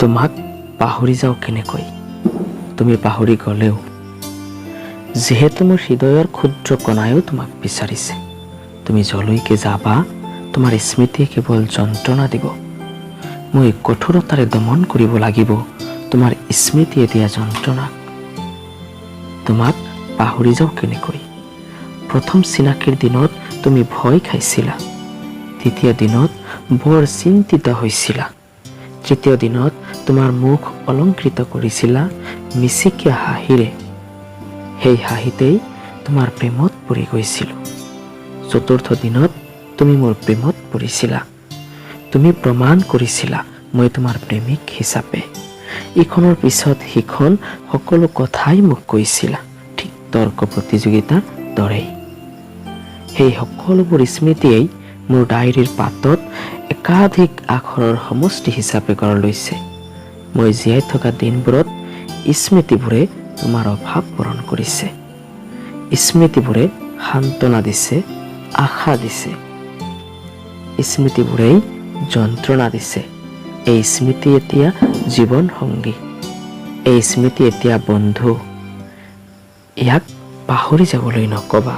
তোমাক পাহৰি যাওঁ কেনেকৈ? তুমি পাহৰি গ'লেও যিহেতু মোৰ হৃদয়ৰ ক্ষুদ্ৰ কণায়ো তোমাক বিচাৰিছে। তুমি যলৈকে যাবা তোমাৰ স্মৃতিয়ে কেৱল যন্ত্ৰণা দিব। মই কঠোৰতাৰে দমন কৰিব লাগিব তোমাৰ স্মৃতিয়ে দিয়া যন্ত্ৰণাক। তোমাক পাহৰি যাওঁ কেনেকৈ? প্ৰথম চিনাকিৰ দিনত তুমি ভয় খাইছিলা, দ্বিতীয় দিনত বৰ চিন্তিত হৈছিলা, তৃতীয় দিনত তোমাৰ মুখ অলংকৃত কৰিছিলা মিচিকীয়া হাঁহিৰে। সেই হাঁহিতেই তোমাৰ প্ৰেমত পৰি গৈছিলোঁ। চতুৰ্থ দিনত তুমি মোৰ প্ৰেমত পৰিছিলা। তুমি প্ৰমাণ কৰিছিলা মই তোমাৰ প্ৰেমিক হিচাপে। ইখনৰ পিছত সিখন সকলো কথাই মোক কৈছিলা, ঠিক তৰ্ক প্ৰতিযোগিতাৰ দৰেই। সেই সকলোবোৰ স্মৃতিয়েই মোৰ ডায়েৰীৰ পাতত একাধিক আখৰৰ সমষ্টি হিচাপে গঢ় লৈছে। মই জীয়াই থকা দিনবোৰত স্মৃতিবোৰে তোমাৰ অভাৱ পূৰণ কৰিছে। স্মৃতিবোৰে সান্তনা দিছে, আশা দিছে। স্মৃতিবোৰেই যন্ত্ৰণা দিছে। এই স্মৃতি এতিয়া জীৱন সংগী, এই স্মৃতি এতিয়া বন্ধু। ইয়াক পাহৰি যাবলৈ নকবা।